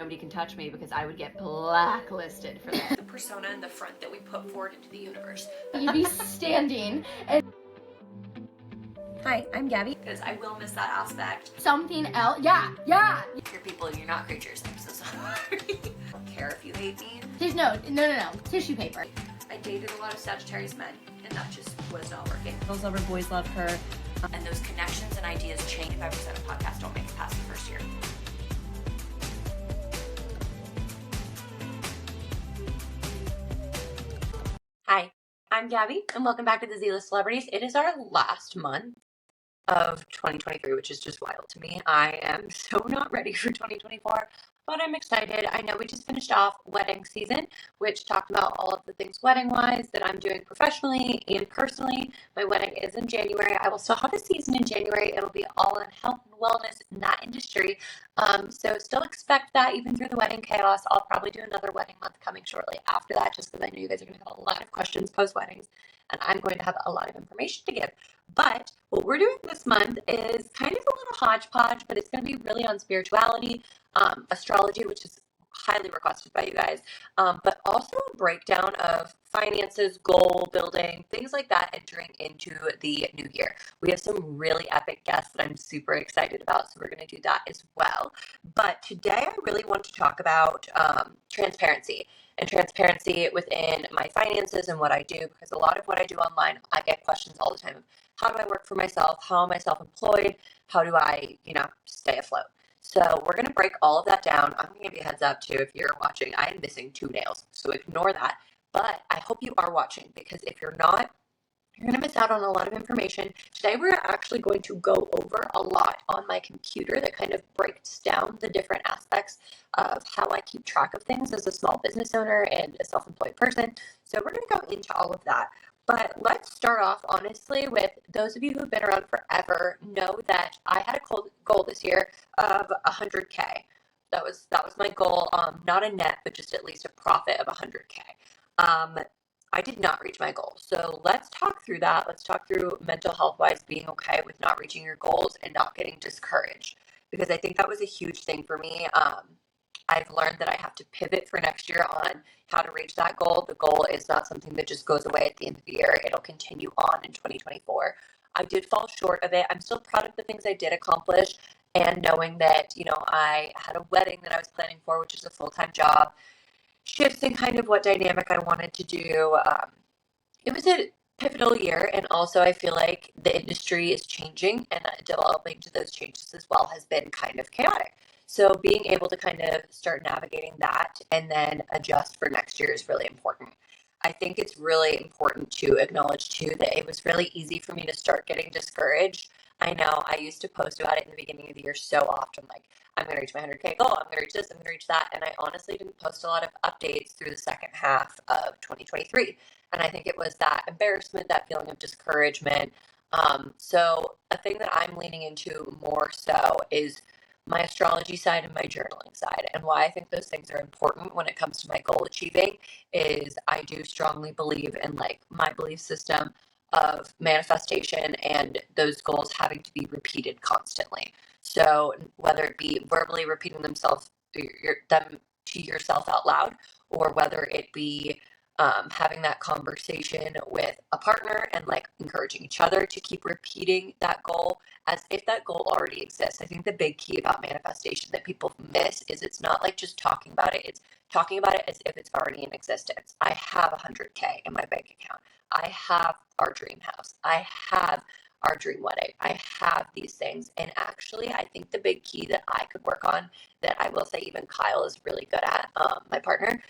nobody can touch me because I would get blacklisted for that. The persona in the front that we put forward into the universe. You'd be standing and Hi, I'm Gabi. Because I will miss that aspect. something else. Yeah. You're people, you're not creatures. I'm so sorry. I don't care if you hate me. No. Tissue paper. I dated a lot of Sagittarius men, and that just was not working. Girls love her, boys love her. And those connections and ideas change. 5% of podcasts don't make it past the first year. Hi, I'm Gabi, and welcome back to the Z-List Celebrities. It is our last month of 2023, which is just wild to me. I am so not ready for 2024, but I'm excited. I know we just finished off wedding season, which talked about all of the things wedding-wise that I'm doing professionally and personally. My wedding is in January. I will still have a season in January. It'll be all in health and wellness in that industry. So still expect that even through the wedding chaos. I'll probably do another wedding month coming shortly after that, just because I know you guys are going to have a lot of questions post-weddings, and I'm going to have a lot of information to give. But what we're doing this month is kind of a little hodgepodge, but it's going to be really on spirituality, astrology, which is highly requested by you guys, but also a breakdown of finances, goal building, things like that entering into the new year. We have some really epic guests that I'm super excited about, so we're going to do that as well. But today I really want to talk about transparency within my finances and what I do, because a lot of what I do online, I get questions all the time of how do I work for myself? How am I self-employed? How do I, stay afloat? So we're going to break all of that down. I'm going to give you a heads up too. If you're watching, I am missing 2 nails, so ignore that. But I hope you are watching, because if you're not, you're going to miss out on a lot of information. Today, we're actually going to go over a lot on my computer that kind of breaks down the different aspects of how I keep track of things as a small business owner and a self-employed person. So we're going to go into all of that. But let's start off, honestly, with those of you who have been around forever know that I had a goal this year of 100K. That was my goal, not a net, but just at least a profit of 100K. I did not reach my goal. So let's talk through that. Let's talk through mental health wise being okay with not reaching your goals and not getting discouraged, because I think that was a huge thing for me. I've learned that I have to pivot for next year on how to reach that goal. The goal is not something that just goes away at the end of the year. It'll continue on in 2024. I did fall short of it. I'm still proud of the things I did accomplish, and knowing that, I had a wedding that I was planning for, which is a full-time job, shifts in kind of what dynamic I wanted to do. It was a pivotal year, and also I feel like the industry is changing, and developing to those changes as well has been kind of chaotic. So being able to kind of start navigating that and then adjust for next year is really important. I think it's really important to acknowledge too that it was really easy for me to start getting discouraged. I know I used to post about it in the beginning of the year so often, like, I'm going to reach my 100K goal, I'm going to reach this, I'm going to reach that. And I honestly didn't post a lot of updates through the second half of 2023. And I think it was that embarrassment, that feeling of discouragement. So a thing that I'm leaning into more so is my astrology side and my journaling side. And why I think those things are important when it comes to my goal achieving is I do strongly believe in, like, my belief system of manifestation and those goals having to be repeated constantly. So whether it be verbally repeating them to yourself out loud, or whether it be having that conversation with a partner and, like, encouraging each other to keep repeating that goal as if that goal already exists. I think the big key about manifestation that people miss is it's not like just talking about it. It's talking about it as if it's already in existence. I have 100K in my bank account. I have our dream house. I have our dream wedding. I have these things. And actually, I think the big key that I could work on, that I will say even Kyle is really good at, my partner,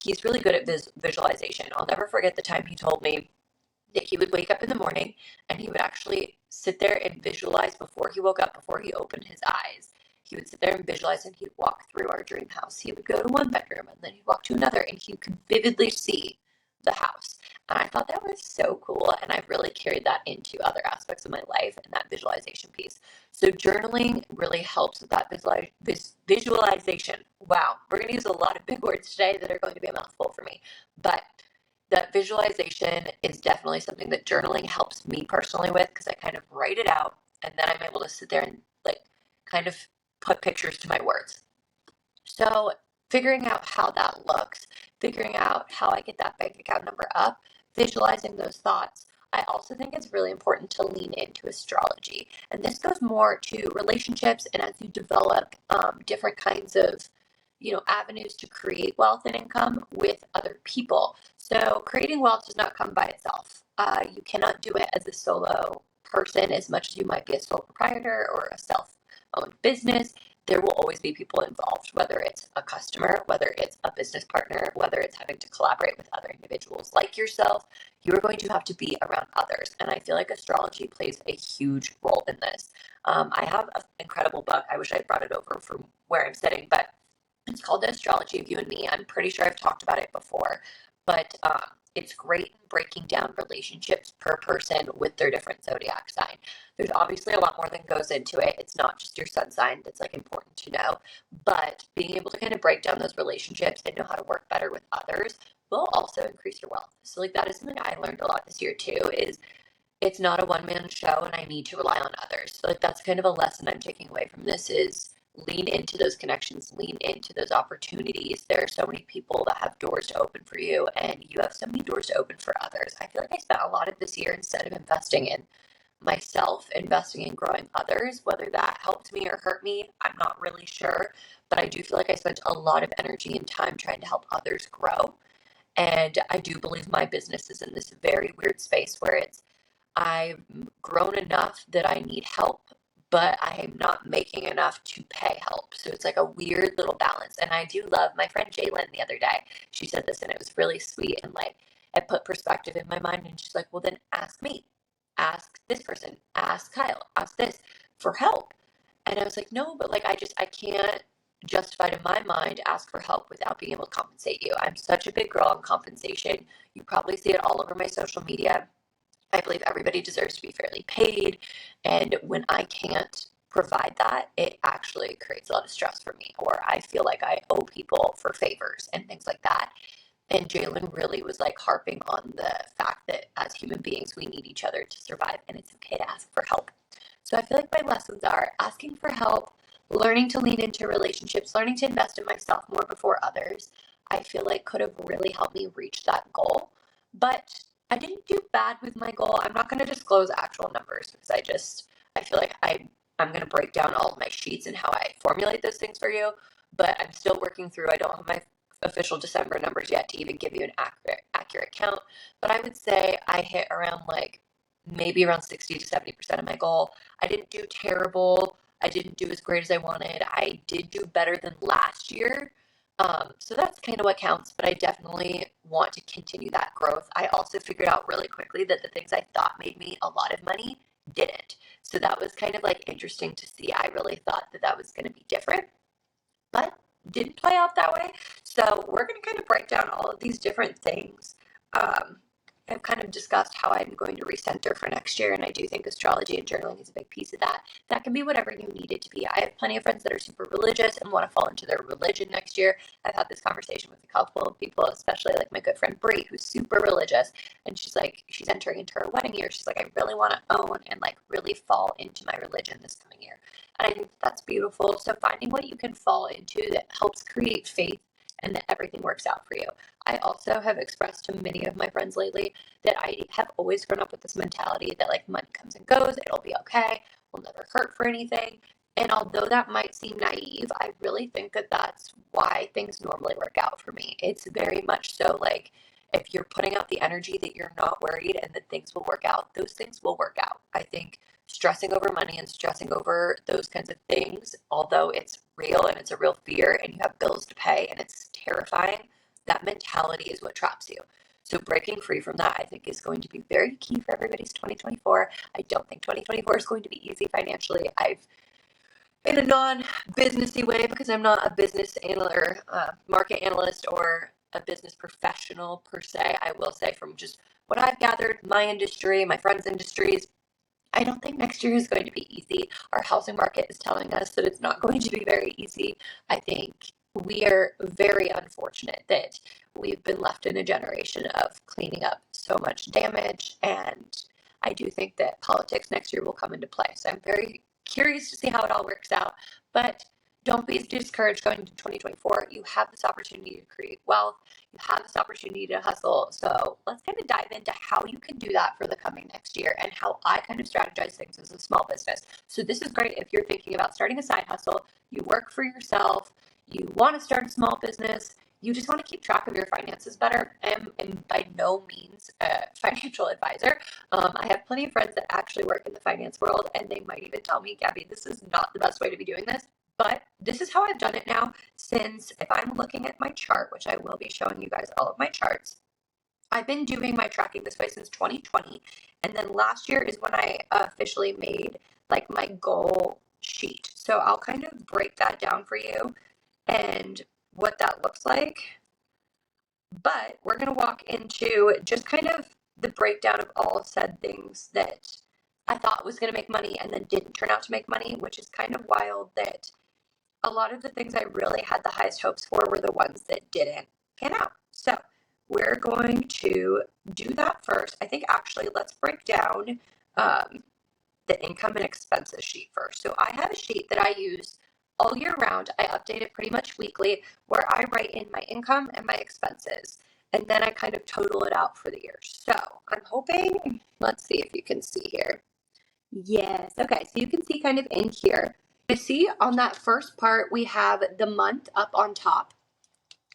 he's really good at visualization. I'll never forget the time he told me that he would wake up in the morning and he would actually sit there and visualize before he woke up, before he opened his eyes. He would sit there and visualize, and he'd walk through our dream house. He would go to one bedroom and then he'd walk to another, and he could vividly see the house. And I thought that was so cool. And I've really carried that into other aspects of my life and that visualization piece. So journaling really helps with that visualization. Wow, we're going to use a lot of big words today that are going to be a mouthful for me. But that visualization is definitely something that journaling helps me personally with, because I kind of write it out and then I'm able to sit there and, like, kind of put pictures to my words. So figuring out how that looks, figuring out how I get that bank account number up, visualizing those thoughts. I also think it's really important to lean into astrology. And this goes more to relationships and as you develop different kinds of avenues to create wealth and income with other people. So creating wealth does not come by itself. You cannot do it as a solo person as much as you might be a sole proprietor or a self-owned business. There will always be people involved, whether it's a customer, whether it's a business partner, whether it's having to collaborate with other individuals like yourself. You are going to have to be around others. And I feel like astrology plays a huge role in this. I have an incredible book. I wish I brought it over from where I'm sitting, but it's called The Astrology of You and Me. I'm pretty sure I've talked about it before, but it's great in breaking down relationships per person with their different zodiac sign. There's obviously a lot more that goes into it. It's not just your sun sign that's like important to know, but being able to kind of break down those relationships and know how to work better with others will also increase your wealth. So like that is something I learned a lot this year too, is it's not a one-man show and I need to rely on others. So like that's kind of a lesson I'm taking away from this is lean into those connections, lean into those opportunities. There are so many people that have doors to open for you and you have so many doors to open for others. I feel like I spent a lot of this year instead of investing in myself, investing in growing others. Whether that helped me or hurt me, I'm not really sure. But I do feel like I spent a lot of energy and time trying to help others grow. And I do believe my business is in this very weird space where I've grown enough that I need help, but I am not making enough to pay help. So it's like a weird little balance. And I do love my friend Jalen the other day. She said this and it was really sweet and like it put perspective in my mind. And she's like, well, then ask me, ask this person, ask Kyle, ask this for help. And I was like, no, but like I can't justify to my mind ask for help without being able to compensate you. I'm such a big girl on compensation. You probably see it all over my social media. I believe everybody deserves to be fairly paid. And when I can't provide that, it actually creates a lot of stress for me, or I feel like I owe people for favors and things like that. And Jalen really was like harping on the fact that as human beings, we need each other to survive and it's okay to ask for help. So I feel like my lessons are asking for help, learning to lean into relationships, learning to invest in myself more before others. I feel like could have really helped me reach that goal. But I didn't do bad with my goal. I'm not going to disclose actual numbers because I feel like I'm going to break down all of my sheets and how I formulate those things for you. But I'm still working through. I don't have my official December numbers yet to even give you an accurate count. But I would say I hit around like maybe around 60 to 70% of my goal. I didn't do terrible. I didn't do as great as I wanted. I did do better than last year. So that's kind of what counts, but I definitely want to continue that growth. I also figured out really quickly that the things I thought made me a lot of money didn't. So that was kind of like interesting to see. I really thought that that was going to be different, but didn't play out that way. So we're going to kind of break down all of these different things. I've kind of discussed how I'm going to recenter for next year, and I do think astrology and journaling is a big piece of that. That can be whatever you need it to be. I have plenty of friends that are super religious and want to fall into their religion next year. I've had this conversation with a couple of people, especially like my good friend Brie, who's super religious, and she's like, she's entering into her wedding year. She's like, I really want to own and like really fall into my religion this coming year. And I think that's beautiful. So finding what you can fall into that helps create faith and that everything works out for you. I also have expressed to many of my friends lately that I have always grown up with this mentality that like money comes and goes, it'll be okay, we'll never hurt for anything. And although that might seem naive, I really think that that's why things normally work out for me. It's very much so like if you're putting out the energy that you're not worried and that things will work out, those things will work out. I think stressing over money and stressing over those kinds of things, although it's real and it's a real fear and you have bills to pay and it's terrifying, that mentality is what traps you. So breaking free from that, I think, is going to be very key for everybody's 2024. I don't think 2024 is going to be easy financially. I've, in a non-businessy way, because I'm not a business analyst or market analyst or a business professional per se, I will say from just what I've gathered, my industry, my friends' industries, I don't think next year is going to be easy. Our housing market is telling us that it's not going to be very easy. I think we are very unfortunate that we've been left in a generation of cleaning up so much damage. And I do think that politics next year will come into play. So I'm very curious to see how it all works out. But don't be discouraged going into 2024. You have this opportunity to create wealth. You have this opportunity to hustle. So let's kind of dive into how you can do that for the coming next year and how I kind of strategize things as a small business. So this is great if you're thinking about starting a side hustle, you work for yourself, you want to start a small business, you just want to keep track of your finances better. And by no means a financial advisor. I have plenty of friends that actually work in the finance world, and they might even tell me, Gabby, this is not the best way to be doing this. But this is how I've done it now since, if I'm looking at my chart, which I will be showing you guys all of my charts, I've been doing my tracking this way since 2020. And then last year is when I officially made like my goal sheet. So I'll kind of break that down for you and what that looks like. But we're going to walk into just kind of the breakdown of all said things that I thought was going to make money and then didn't turn out to make money, which is kind of wild that a lot of the things I really had the highest hopes for were the ones that didn't pan out. So we're going to do that first. I think actually let's break down the income and expenses sheet first. So I have a sheet that I use all year round. I update it pretty much weekly where I write in my income and my expenses. And then I kind of total it out for the year. So I'm hoping, let's see if you can see here. Yes. Okay. So you can see kind of in here. You see on that first part, we have the month up on top.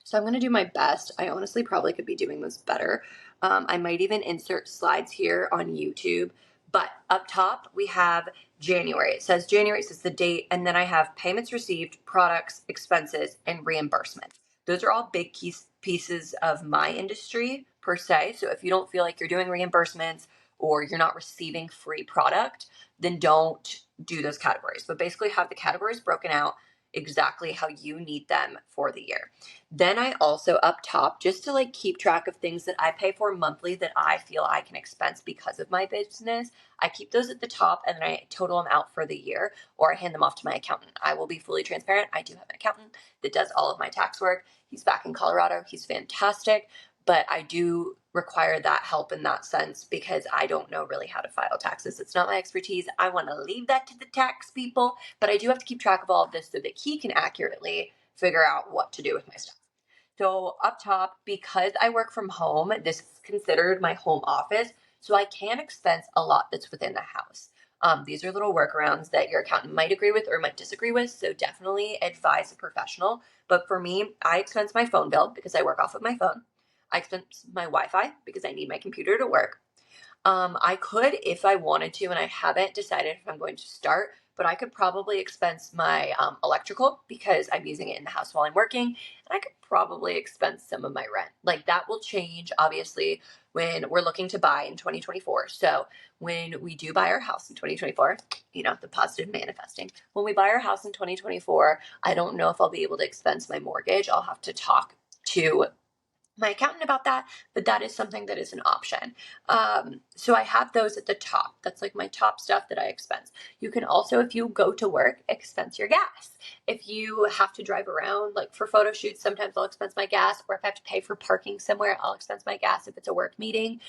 So I'm going to do my best. I honestly probably could be doing this better. I might even insert slides here on YouTube. But up top, we have January. It says January, it says the date, and then I have payments received, products, expenses, and reimbursement. Those are all big pieces of my industry per se. So if you don't feel like you're doing reimbursements or you're not receiving free product, then don't do those categories. But basically have the categories broken out exactly how you need them for the year. Then I also up top, just to like keep track of things that I pay for monthly that I feel I can expense because of my business, I keep those at the top and then I total them out for the year or I hand them off to my accountant. I will be fully transparent. I do have an accountant that does all of my tax work. He's back in Colorado. He's fantastic. But I do require that help in that sense because I don't know really how to file taxes. It's not my expertise. I want to leave that to the tax people, but I do have to keep track of all of this so that he can accurately figure out what to do with my stuff. So up top, because I work from home, this is considered my home office, so I can expense a lot that's within the house. These are little workarounds that your accountant might agree with or might disagree with, so definitely advise a professional. But for me, I expense my phone bill because I work off of my phone. I expense my Wi-Fi because I need my computer to work. I could, if I wanted to, and I haven't decided if I'm going to start, but I could probably expense my electrical because I'm using it in the house while I'm working. And I could probably expense some of my rent. Like that will change, obviously, when we're looking to buy in 2024. So when we do buy our house in 2024, you know, the positive manifesting. When we buy our house in 2024, I don't know if I'll be able to expense my mortgage. I'll have to talk to my accountant about that, but that is something that is an option. So I have those at the top. That's like my top stuff that I expense. You can also, if you go to work, expense your gas. If you have to drive around, like for photo shoots, sometimes I'll expense my gas, or if I have to pay for parking somewhere, I'll expense my gas if it's a work meeting.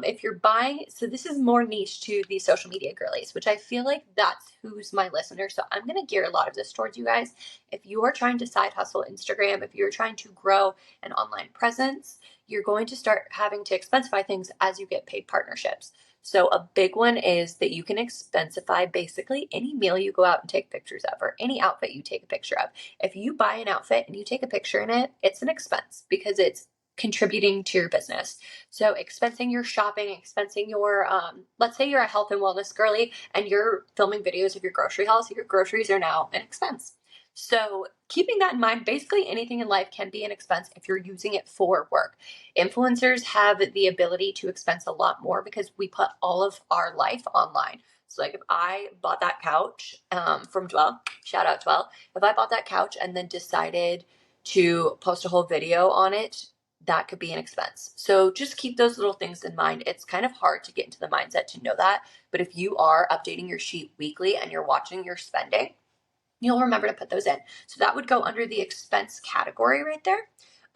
If you're buying, so this is more niche to the social media girlies, which I feel like that's who's my listener. So I'm going to gear a lot of this towards you guys. If you are trying to side hustle Instagram, if you're trying to grow an online presence, you're going to start having to expensify things as you get paid partnerships. So a big one is that you can expensify basically any meal you go out and take pictures of or any outfit you take a picture of. If you buy an outfit and you take a picture in it, it's an expense because it's contributing to your business. So expensing your shopping, expensing your, let's say you're a health and wellness girly and you're filming videos of your grocery hauls, your groceries are now an expense. So keeping that in mind, basically anything in life can be an expense if you're using it for work. Influencers have the ability to expense a lot more because we put all of our life online. So like if I bought that couch from Dwell, shout out Dwell, if I bought that couch and then decided to post a whole video on it, that could be an expense. So just keep those little things in mind. It's kind of hard to get into the mindset to know that, but if you are updating your sheet weekly and you're watching your spending, you'll remember to put those in. So that would go under the expense category right there.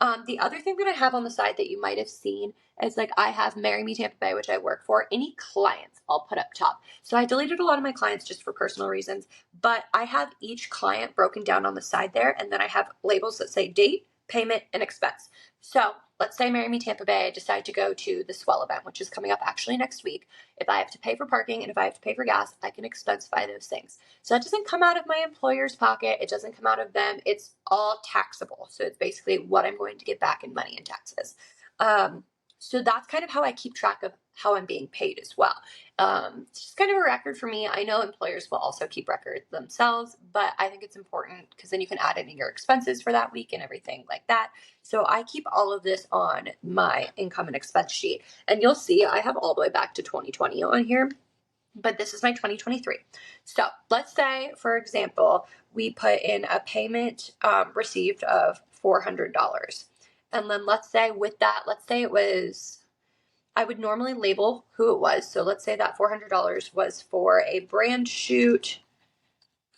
The other thing that I have on the side that you might have seen is like I have Marry Me Tampa Bay, which I work for. Any clients I'll put up top. So I deleted a lot of my clients just for personal reasons, but I have each client broken down on the side there, and then I have labels that say date, payment, and expense. So let's say Marry Me Tampa Bay, I decide to go to the Swell event, which is coming up actually next week. If I have to pay for parking and if I have to pay for gas, I can expensify those things. So that doesn't come out of my employer's pocket. It doesn't come out of them. It's all taxable. So it's basically what I'm going to get back in money and taxes. So that's kind of how I keep track of how I'm being paid as well. It's just kind of a record for me. I know employers will also keep records themselves, but I think it's important because then you can add in your expenses for that week and everything like that. So I keep all of this on my income and expense sheet. And you'll see I have all the way back to 2020 on here, but this is my 2023. So let's say, for example, we put in a payment received of $400. And then let's say with that, let's say it was, I would normally label who it was. So let's say that $400 was for a brand shoot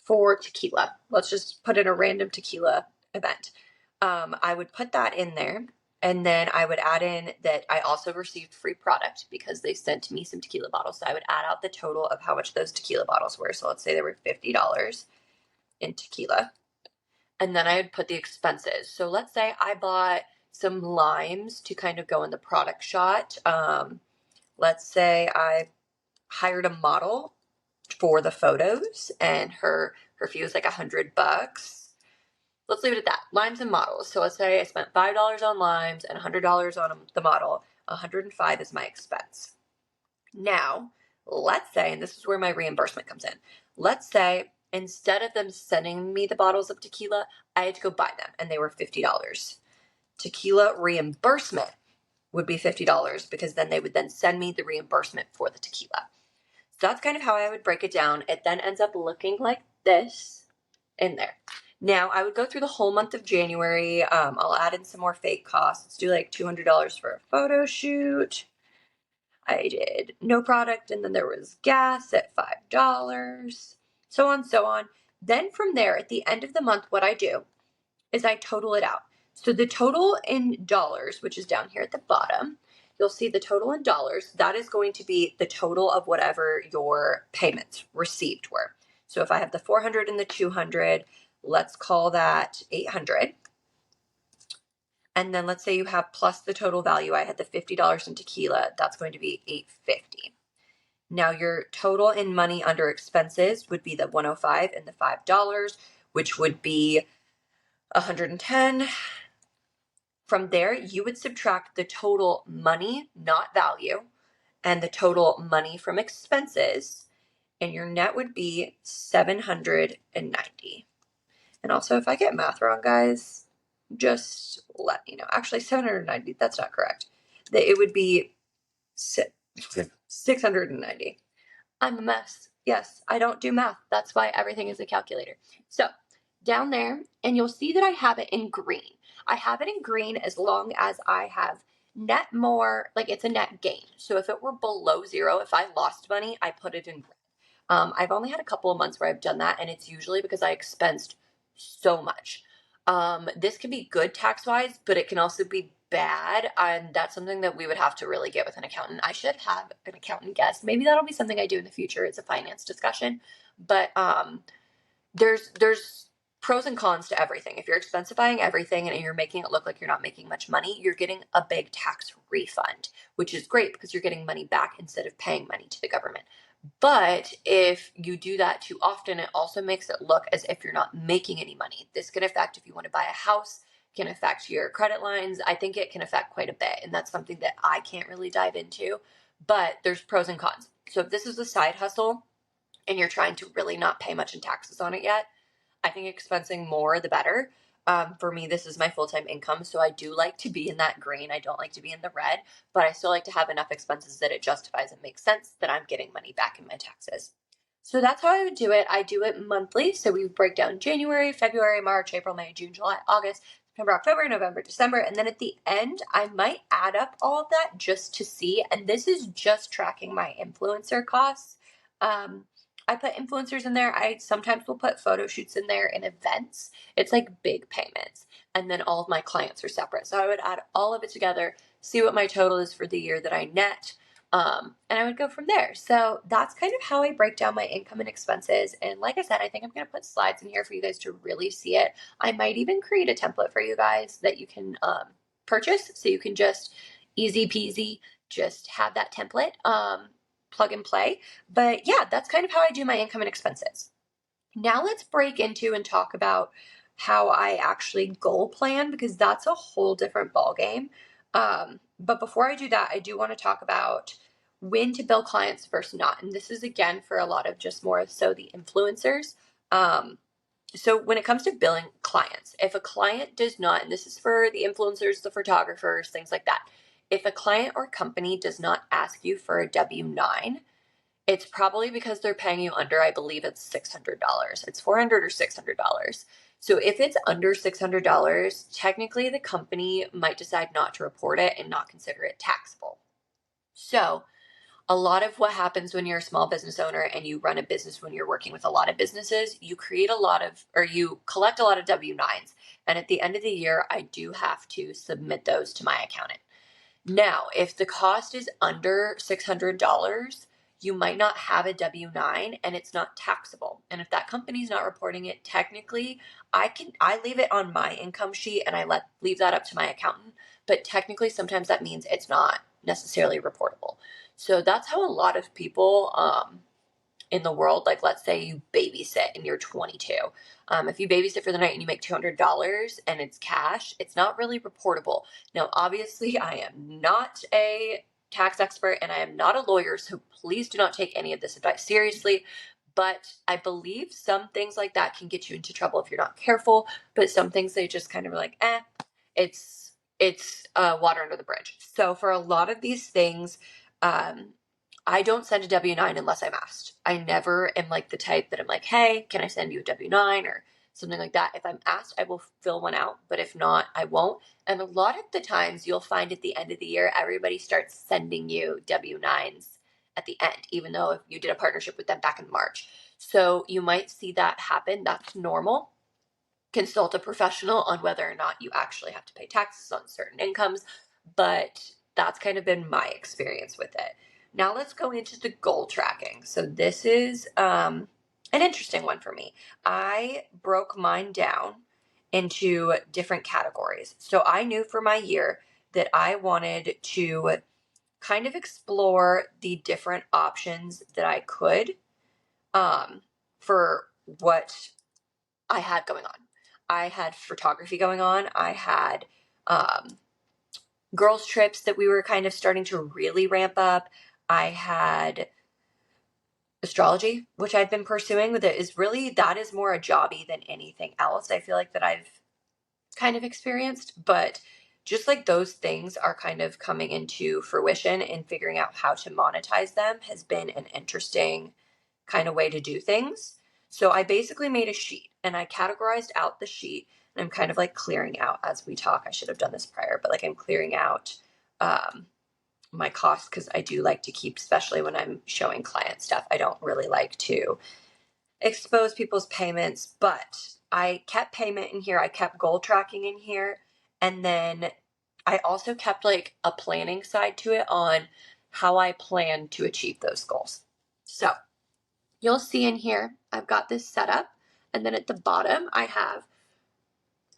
for tequila. Let's just put in a random tequila event. I would put that in there. And then I would add in that I also received free product because they sent me some tequila bottles. So I would add out the total of how much those tequila bottles were. So let's say they were $50 in tequila. And then I would put the expenses. So let's say I bought some limes to kind of go in the product shot. Let's say I hired a model for the photos and her fee was like $100. Let's leave it at that. Limes and models. So let's say I spent $5 on limes and $100 on the model. $105 is my expense. Now, let's say, and this is where my reimbursement comes in. Let's say instead of them sending me the bottles of tequila, I had to go buy them and they were $50. Tequila reimbursement would be $50 because then they would then send me the reimbursement for the tequila. So that's kind of how I would break it down. It then ends up looking like this in there. Now, I would go through the whole month of January. I'll add in some more fake costs. Let's do like $200 for a photo shoot. I did no product, and then there was gas at $5, so on, so on. Then from there, at the end of the month, what I do is I total it out. So the total in dollars, which is down here at the bottom, you'll see the total in dollars. That is going to be the total of whatever your payments received were. So if I have the 400 and the 200, let's call that 800. And then let's say you have plus the total value. I had the $50 in tequila. That's going to be $850. Now your total in money under expenses would be the 105 and the $5, which would be 110. From there, you would subtract the total money, not value, and the total money from expenses, and your net would be 790. And also, if I get math wrong, guys, just let me know. Actually, 790, that's not correct. It would be 690. I'm a mess. Yes, I don't do math. That's why everything is a calculator. So down there, and you'll see that I have it in green. I have it in green as long as I have net more, like it's a net gain. So if it were below zero, if I lost money, I put it in green. I've only had a couple of months where I've done that, and it's usually because I expensed so much. This can be good tax-wise, but it can also be bad, and that's something that we would have to really get with an accountant. I should have an accountant guest. Maybe that'll be something I do in the future. It's a finance discussion, but there's pros and cons to everything. If you're expensifying everything and you're making it look like you're not making much money, you're getting a big tax refund, which is great because you're getting money back instead of paying money to the government. But if you do that too often, it also makes it look as if you're not making any money. This can affect if you want to buy a house, can affect your credit lines. I think it can affect quite a bit. And that's something that I can't really dive into, but there's pros and cons. So if this is a side hustle and you're trying to really not pay much in taxes on it yet, I think expensing more, the better. For me, this is my full-time income, so I do like to be in that green. I don't like to be in the red, but I still like to have enough expenses that it justifies and makes sense that I'm getting money back in my taxes. So that's how I would do it. I do it monthly, so we break down January, February, March, April, May, June, July, August, September, October, November, December, and then at the end, I might add up all of that just to see, and this is just tracking my influencer costs. I put influencers in there. I sometimes will put photo shoots in there and events. It's like big payments. and then all of my clients are separate. So I would add all of it together, see what my total is for the year that I net, and I would go from there. So that's kind of how I break down my income and expenses. And like I said, I think I'm going to put slides in here for you guys to really see it. I might even create a template for you guys that you can purchase, so you can just easy peasy just have that template, plug and play. But yeah, that's kind of how I do my income and expenses. Now let's break into and talk about how I actually goal plan, because that's a whole different ballgame. But before I do that, I do want to talk about when to bill clients versus not. And this is again for a lot of just more so the influencers. So when it comes to billing clients, if a client does not, and this is for the influencers, the photographers, things like that, if a client or company does not ask you for a W-9, it's probably because they're paying you under, I believe it's $600. It's $400 or $600. So if it's under $600, technically the company might decide not to report it and not consider it taxable. So a lot of what happens when you're a small business owner and you run a business when you're working with a lot of businesses, you create a lot of, or you collect a lot of W-9s. And at the end of the year, I do have to submit those to my accountant. Now, if the cost is under $600, you might not have a W-9 and it's not taxable. And if that company's not reporting it, technically, I leave it on my income sheet and I leave that up to my accountant. But technically, sometimes that means it's not necessarily reportable. So that's how a lot of people in the world, like let's say you babysit and you're 22. If you babysit for the night and you make $200 and it's cash, it's not really reportable. Now, obviously, I am not a tax expert and I am not a lawyer, so please do not take any of this advice seriously. But I believe some things like that can get you into trouble if you're not careful. But some things they just kind of are like, it's water under the bridge. So for a lot of these things, I don't send a W-9 unless I'm asked. I never am like the type that I'm like, hey, can I send you a W-9 or something like that? If I'm asked, I will fill one out. But if not, I won't. And a lot of the times you'll find at the end of the year, everybody starts sending you W-9s at the end, even though if you did a partnership with them back in March. So you might see that happen. That's normal. Consult a professional on whether or not you actually have to pay taxes on certain incomes. But that's kind of been my experience with it. Now let's go into the goal tracking. So this is an interesting one for me. I broke mine down into different categories. So I knew for my year that I wanted to kind of explore the different options that I could for what I had going on. I had photography going on. I had girls' trips that we were kind of starting to really ramp up. I had astrology, which I've been pursuing with it, is really, that is more a jobby than anything else. I feel like that I've kind of experienced, but just like those things are kind of coming into fruition and figuring out how to monetize them has been an interesting kind of way to do things. So I basically made a sheet and I categorized out the sheet and I'm kind of like clearing out as we talk. I should have done this prior, but like I'm clearing out my costs because I do like to keep, especially when I'm showing client stuff, I don't really like to expose people's payments, but I kept payment in here. I kept goal tracking in here. And then I also kept like a planning side to it on how I plan to achieve those goals. So you'll see in here, I've got this set up. And then at the bottom, I have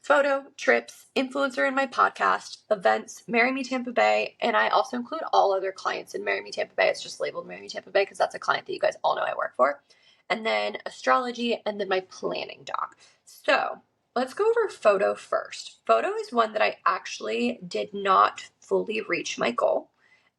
photo, trips, influencer in my podcast, events, Marry Me Tampa Bay, and I also include all other clients in Marry Me Tampa Bay. It's just labeled Marry Me Tampa Bay because that's a client that you guys all know I work for. And then astrology, and then my planning doc. So let's go over photo first. Photo is one that I actually did not fully reach my goal.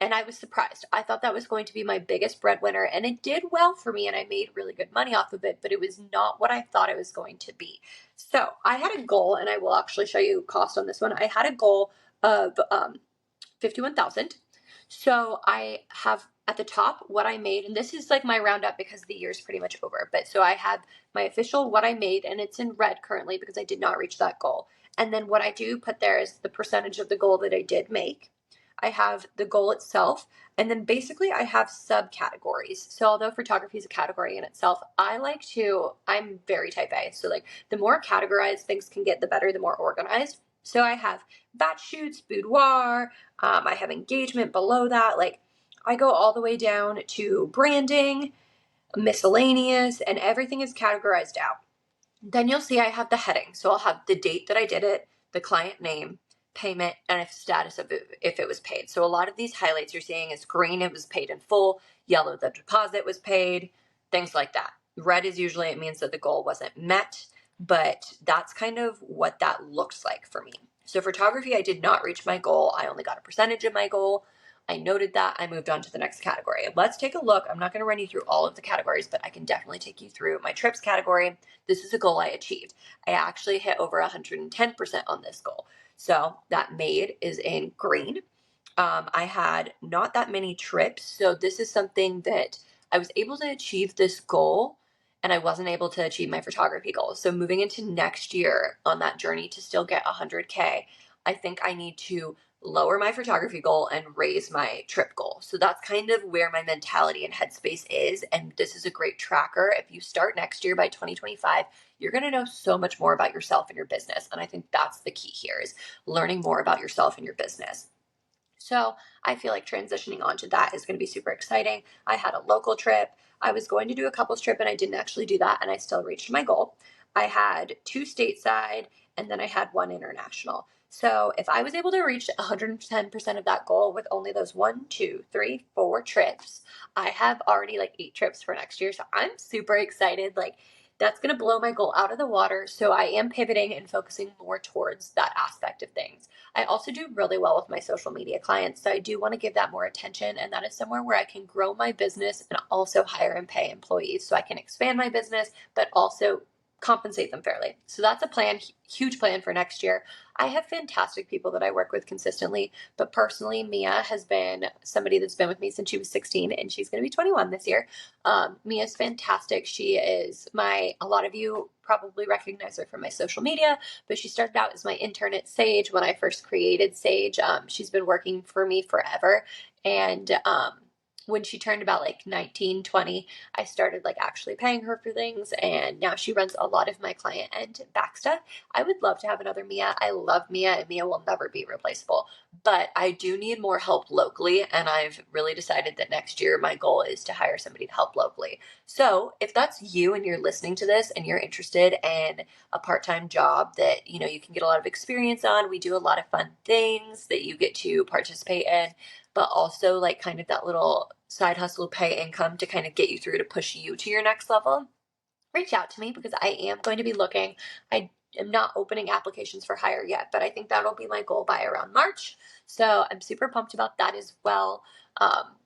And I was surprised. I thought that was going to be my biggest breadwinner, and it did well for me, and I made really good money off of it, but it was not what I thought it was going to be. So I had a goal, and I will actually show you cost on this one. I had a goal of $51,000. So I have at the top what I made, and this is like my roundup because the year's pretty much over. But so I have my official what I made, and it's in red currently because I did not reach that goal. And then what I do put there is the percentage of the goal that I did make. I have the goal itself, and then basically I have subcategories. So although photography is a category in itself, I'm very type A. So like the more categorized things can get, the better, the more organized. So I have batch shoots, boudoir, I have engagement below that. Like I go all the way down to branding, miscellaneous, and everything is categorized out. Then you'll see I have the heading. So I'll have the date that I did it, the client name, payment, and a status of it, if it was paid. So a lot of these highlights you're seeing is green, it was paid in full, yellow, the deposit was paid, things like that. Red is usually, it means that the goal wasn't met, but that's kind of what that looks like for me. So photography, I did not reach my goal. I only got a percentage of my goal. I noted that. I moved on to the next category. Let's take a look. I'm not going to run you through all of the categories, but I can definitely take you through my trips category. This is a goal I achieved. I actually hit over 110% on this goal. So that made is in green. I had not that many trips. So this is something that I was able to achieve this goal and I wasn't able to achieve my photography goal. So moving into next year on that journey to still get 100K, I think I need to lower my photography goal and raise my trip goal. So that's kind of where my mentality and headspace is. And this is a great tracker. If you start next year by 2025, you're going to know so much more about yourself and your business. And I think that's the key here is learning more about yourself and your business. So I feel like transitioning onto that is going to be super exciting. I had a local trip. I was going to do a couples trip and I didn't actually do that and I still reached my goal. I had 2 stateside and then I had 1 international. So if I was able to reach 110% of that goal with only those 1, 2, 3, 4 trips, I have already like 8 trips for next year. So I'm super excited. Like that's going to blow my goal out of the water. So I am pivoting and focusing more towards that aspect of things. I also do really well with my social media clients. So I do want to give that more attention. And that is somewhere where I can grow my business and also hire and pay employees so I can expand my business, but also compensate them fairly. So that's a plan, huge plan for next year. I have fantastic people that I work with consistently, but personally, Mia has been somebody that's been with me since she was 16 and she's going to be 21 this year. Mia's fantastic. She is a lot of you probably recognize her from my social media, but she started out as my intern at Sage when I first created Sage. She's been working for me forever. And when she turned about like 19, 20, I started like actually paying her for things. And now she runs a lot of my client and back stuff. I would love to have another Mia. I love Mia and Mia will never be replaceable. But I do need more help locally. And I've really decided that next year my goal is to hire somebody to help locally. So if that's you and you're listening to this and you're interested in a part-time job that, you know, you can get a lot of experience on, we do a lot of fun things that you get to participate in, but also like kind of that little side hustle pay income to kind of get you through to push you to your next level, reach out to me because I am going to be looking. I am not opening applications for hire yet, but I think that'll be my goal by around March. So I'm super pumped about that as well.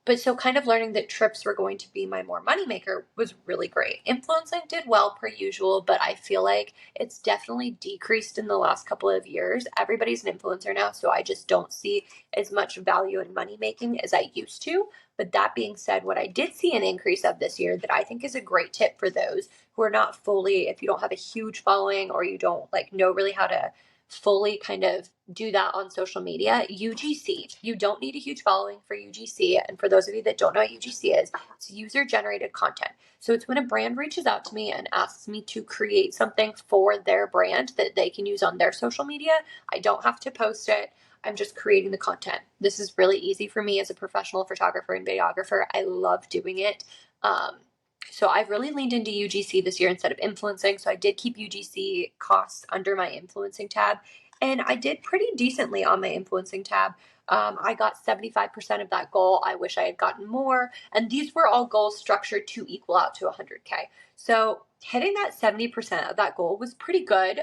But so kind of learning that trips were going to be my more moneymaker was really great. Influencing did well per usual, but I feel like it's definitely decreased in the last couple of years. Everybody's an influencer now, so I just don't see as much value in money making as I used to. But that being said, what I did see an increase of this year that I think is a great tip for those who are not fully, if you don't have a huge following or you don't like know really how to fully kind of do that on social media, UGC. You don't need a huge following for UGC. And for those of you that don't know what UGC is, it's user generated content. So it's when a brand reaches out to me and asks me to create something for their brand that they can use on their social media. I don't have to post it. I'm just creating the content. This is really easy for me as a professional photographer and videographer. I love doing it. So I've really leaned into UGC this year instead of influencing. So I did keep UGC costs under my influencing tab. And I did pretty decently on my influencing tab. I got 75% of that goal. I wish I had gotten more. And these were all goals structured to equal out to 100K. So hitting that 70% of that goal was pretty good.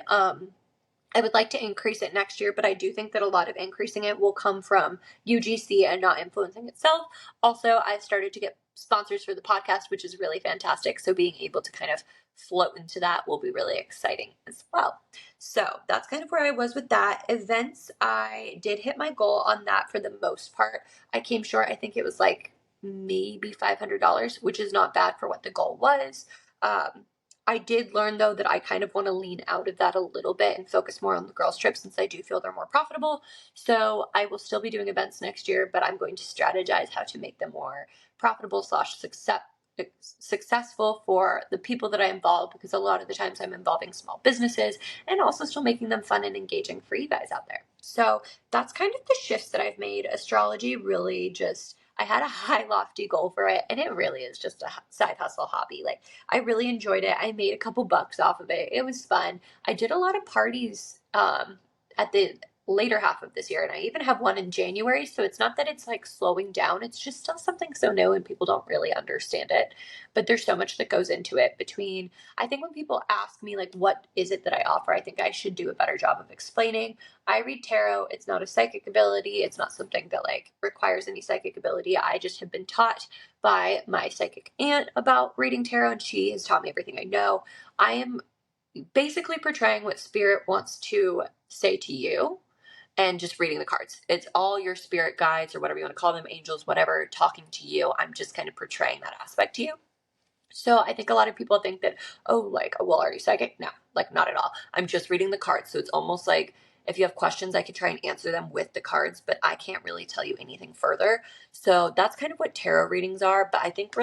I would like to increase it next year, but I do think that a lot of increasing it will come from UGC and not influencing itself. Also, I started to get sponsors for the podcast, which is really fantastic. So being able to kind of float into that will be really exciting as well. So that's kind of where I was with that. Events, I did hit my goal on that for the most part. I came short. I think it was like maybe $500, which is not bad for what the goal was. I did learn though that I kind of want to lean out of that a little bit and focus more on the girls' trips since I do feel they're more profitable. So I will still be doing events next year, but I'm going to strategize how to make them more profitable slash successful for the people that I involve, because a lot of the times I'm involving small businesses and also still making them fun and engaging for you guys out there. So that's kind of the shifts that I've made. Astrology really just, I had a high lofty goal for it, and it really is just a side hustle hobby. Like, I really enjoyed it. I made a couple bucks off of it. It was fun. I did a lot of parties at the later half of this year, and I even have one in January. So it's not that it's like slowing down. It's just still something so new and people don't really understand it. But there's so much that goes into it. Between, I think when people ask me like, what is it that I offer, I think I should do a better job of explaining. I read tarot. It's not a psychic ability. It's not something that like requires any psychic ability. I just have been taught by my psychic aunt about reading tarot, and she has taught me everything I know. I am basically portraying what spirit wants to say to you and just reading the cards. It's all your spirit guides or whatever you want to call them, angels, whatever, talking to you. I'm just kind of portraying that aspect to you. So I think a lot of people think that, oh, like, well, are you psychic? No, like, not at all. I'm just reading the cards. So it's almost like if you have questions, I can try and answer them with the cards, but I can't really tell you anything further. So that's kind of what tarot readings are. But I think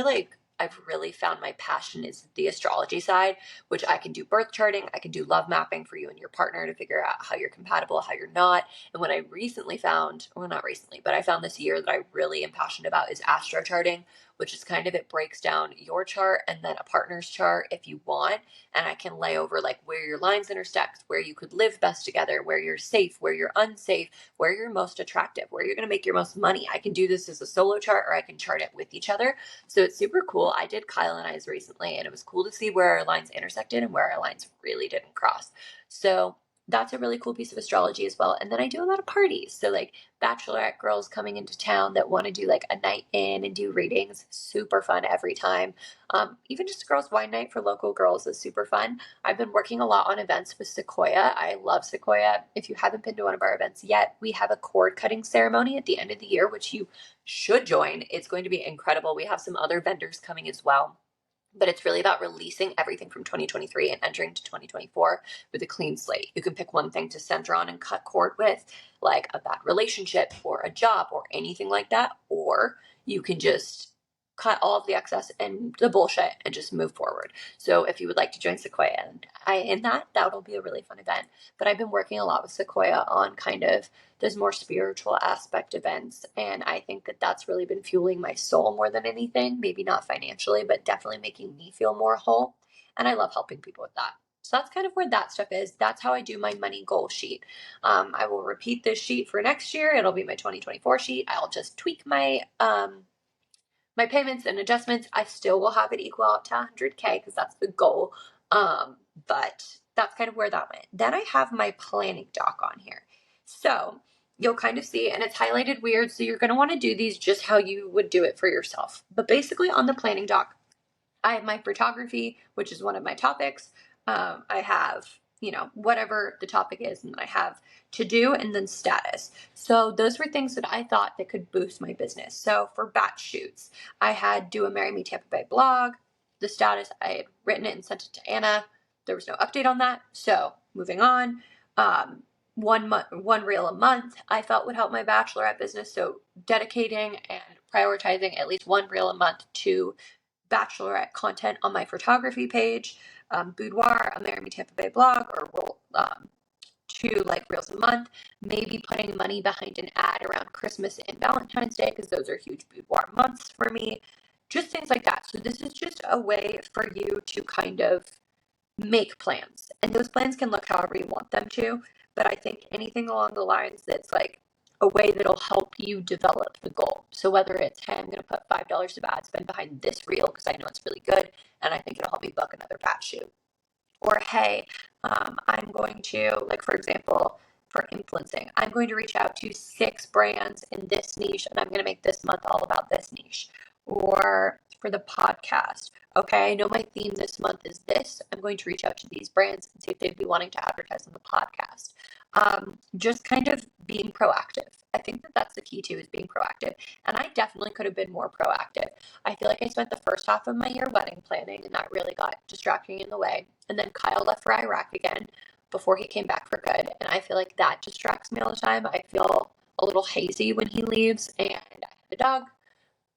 I've really found my passion is the astrology side, which I can do birth charting. I can do love mapping for you and your partner to figure out how you're compatible, how you're not. And what I recently found, well, not recently, but I found this year that I really am passionate about is astro charting, which is kind of, it breaks down your chart and then a partner's chart if you want. And I can lay over like where your lines intersect, where you could live best together, where you're safe, where you're unsafe, where you're most attractive, where you're going to make your most money. I can do this as a solo chart, or I can chart it with each other. So it's super cool. I did Kyle and I's recently, and it was cool to see where our lines intersected and where our lines really didn't cross. So that's a really cool piece of astrology as well. And then I do a lot of parties. So like bachelorette girls coming into town that want to do like a night in and do readings. Super fun every time. Even just a girls' wine night for local girls is super fun. I've been working a lot on events with Sequoia. I love Sequoia. If you haven't been to one of our events yet, we have a cord cutting ceremony at the end of the year, which you should join. It's going to be incredible. We have some other vendors coming as well. But it's really about releasing everything from 2023 and entering to 2024 with a clean slate. You can pick one thing to center on and cut cord with, like a bad relationship or a job or anything like that. Or you can just cut all of the excess and the bullshit and just move forward. So if you would like to join Sequoia and that'll be a really fun event. But I've been working a lot with Sequoia on kind of those more spiritual aspect events. And I think that that's really been fueling my soul more than anything. Maybe not financially, but definitely making me feel more whole. And I love helping people with that. So that's kind of where that stuff is. That's how I do my money goal sheet. I will repeat this sheet for next year. It'll be my 2024 sheet. I'll just tweak my my payments and adjustments. I still will have it equal out to 100K because that's the goal. But that's kind of where that went. Then I have my planning doc on here. So you'll kind of see, and it's highlighted weird. So you're going to want to do these just how you would do it for yourself. But basically on the planning doc, I have my photography, which is one of my topics. I have, whatever the topic is, and then I have to do and then status. So those were things that I thought that could boost my business. So for batch shoots, I had do a Marry Me Tampa Bay blog. The status, I had written it and sent it to Anna. There was no update on that. So moving on. One reel a month I felt would help my bachelorette business. So dedicating and prioritizing at least one reel a month to bachelorette content on my photography page, boudoir, a Marry Me Tampa Bay blog, or 2 like reels a month, maybe putting money behind an ad around Christmas and Valentine's Day because those are huge boudoir months for me, just things like that. So this is just a way for you to kind of make plans, and those plans can look however you want them to, but I think anything along the lines that's like a way that'll help you develop the goal. So whether it's, hey, I'm going to put $5 of ad spend behind this reel because I know it's really good and I think it'll help me book another batch shoot, or hey, I'm going to, like, for example, for influencing, I'm going to reach out to 6 brands in this niche and I'm going to make this month all about this niche. Or for the podcast, okay, I know my theme this month is this. I'm going to reach out to these brands and see if they'd be wanting to advertise on the podcast. Just kind of being proactive. I think that that's the key too, is being proactive. And I definitely could have been more proactive. I feel like I spent the first half of my year wedding planning, and that really got distracting in the way. And then Kyle left for Iraq again before he came back for good. And I feel like that distracts me all the time. I feel a little hazy when he leaves, and I have a dog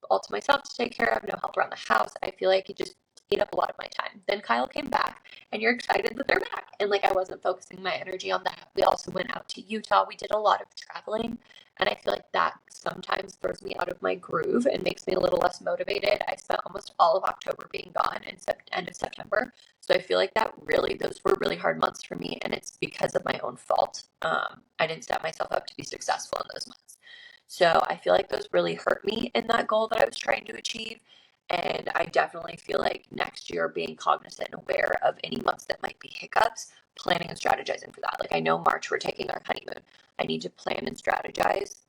all to myself to take care of, no help around the house. I feel like it just ate up a lot of my time. Then Kyle came back, and you're excited that they're back. And like I wasn't focusing my energy on that. We also went out to Utah. We did a lot of traveling. And I feel like that sometimes throws me out of my groove and makes me a little less motivated. I spent almost all of October being gone and end of September. So I feel like those were really hard months for me. And it's because of my own fault. I didn't set myself up to be successful in those months. So I feel like those really hurt me in that goal that I was trying to achieve. And I definitely feel like next year being cognizant and aware of any months that might be hiccups, planning and strategizing for that. Like I know March we're taking our honeymoon. I need to plan and strategize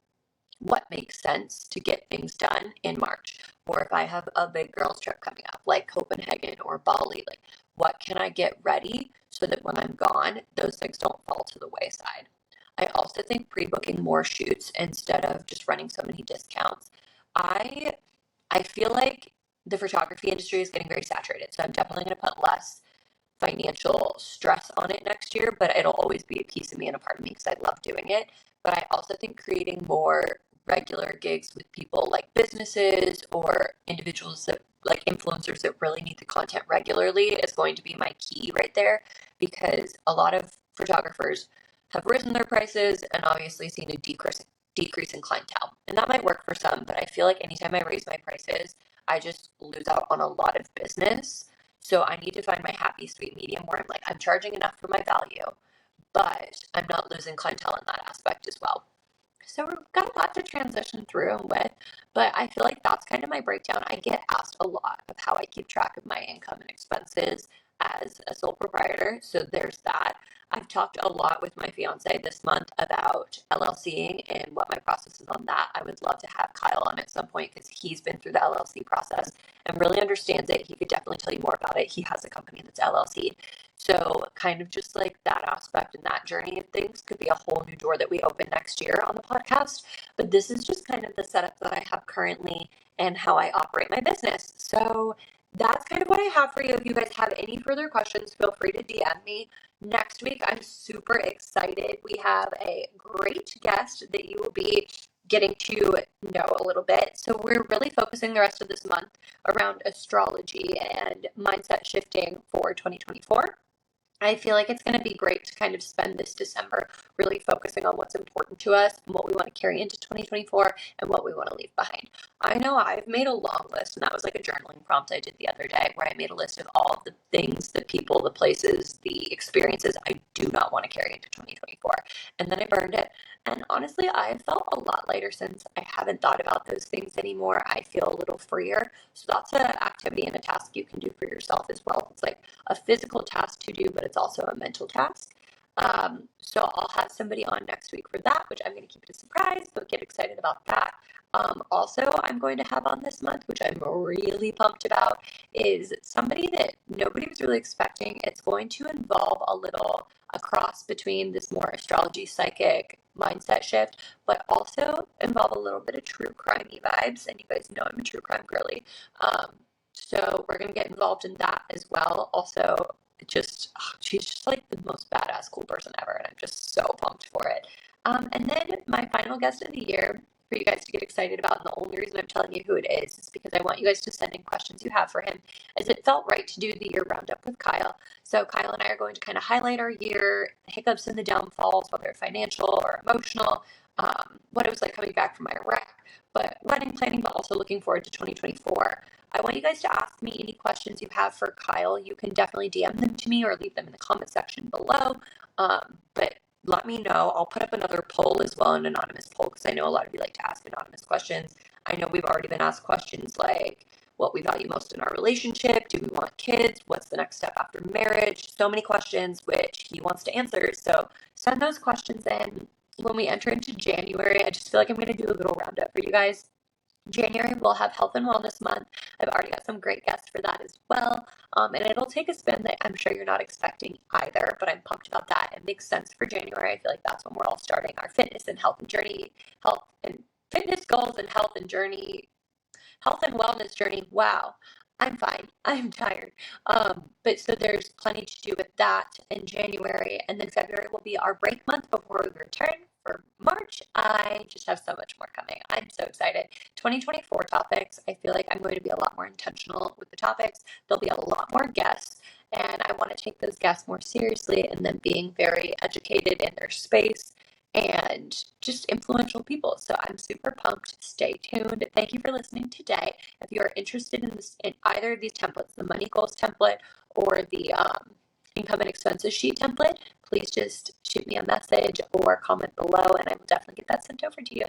what makes sense to get things done in March. Or if I have a big girls trip coming up, like Copenhagen or Bali, like what can I get ready so that when I'm gone, those things don't fall to the wayside. I also think pre-booking more shoots instead of just running so many discounts. I I feel like the photography industry is getting very saturated, so I'm definitely going to put less financial stress on it next year, but it'll always be a piece of me and a part of me because I love doing it. But I also think creating more regular gigs with people like businesses or individuals that like influencers that really need the content regularly is going to be my key right there, because a lot of photographers have risen their prices and obviously seen a decrease in clientele. And that might work for some, but I feel like anytime I raise my prices, I just lose out on a lot of business. So I need to find my happy sweet medium where I'm like, I'm charging enough for my value, but I'm not losing clientele in that aspect as well. So we've got a lot to transition through and with, but I feel like that's kind of my breakdown. I get asked a lot of how I keep track of my income and expenses as a sole proprietor. So there's that. I've talked a lot with my fiance this month about LLCing and what my process is on that. I would love to have Kyle on at some point because he's been through the LLC process and really understands it. He could definitely tell you more about it. He has a company that's LLC. So kind of just like that aspect and that journey of things could be a whole new door that we open next year on the podcast. But this is just kind of the setup that I have currently and how I operate my business. So that's kind of what I have for you. If you guys have any further questions, feel free to DM me. Next week, I'm super excited. We have a great guest that you will be getting to know a little bit. So we're really focusing the rest of this month around astrology and mindset shifting for 2024. I feel like it's going to be great to kind of spend this December really focusing on what's important to us and what we want to carry into 2024 and what we want to leave behind. I know I've made a long list, and that was like a journaling prompt I did the other day where I made a list of all of the things, the people, the places, the experiences I do not want to carry into 2024. And then I burned it. And honestly, I've felt a lot lighter since I haven't thought about those things anymore. I feel a little freer. So that's an activity and a task you can do for yourself as well. It's like a physical task to do, but it's also a mental task. So I'll have somebody on next week for that, which I'm going to keep it a surprise, but get excited about that. Also, I'm going to have on this month, which I'm really pumped about, is somebody that nobody was really expecting. It's going to involve a cross between this more astrology psychic mindset shift, but also involve a little bit of true crimey vibes. And you guys know I'm a true crime girly. So we're going to get involved in that as well. Also, she's just like the most badass, cool person ever. And I'm just so pumped for it. And then my final guest of the year for you guys to get excited about, and the only reason I'm telling you who it is because I want you guys to send in questions you have for him, as it felt right to do the year roundup with Kyle. So Kyle and I are going to kind of highlight our year, hiccups and the downfalls, whether financial or emotional, what it was like coming back from Iraq, but wedding planning, but also looking forward to 2024. I want you guys to ask me any questions you have for Kyle. You can definitely DM them to me or leave them in the comment section below. But let me know. I'll put up another poll as well, an anonymous poll, because I know a lot of you like to ask anonymous questions. I know we've already been asked questions like what we value most in our relationship. Do we want kids? What's the next step after marriage? So many questions which he wants to answer. So send those questions in. When we enter into January, I just feel like I'm going to do a little roundup for you guys January, we'll have Health and Wellness Month. I've already got some great guests for that as well. And it'll take a spin that I'm sure you're not expecting either, but I'm pumped about that. It makes sense for January. I feel like that's when we're all starting our fitness and health and journey, health and fitness goals and health and wellness journey. Wow. I'm fine. I'm tired. But so there's plenty to do with that in January. And then February will be our break month before we return for March. I just have so much more coming. I'm so excited. 2024 topics. I feel like I'm going to be a lot more intentional with the topics. There'll be a lot more guests. And I want to take those guests more seriously and them being very educated in their space and just influential people. So I'm super pumped. Stay tuned. Thank you for listening today. If you're interested in either of these templates, the money goals template or the income and expenses sheet template, please just shoot me a message or comment below and I will definitely get that sent over to you.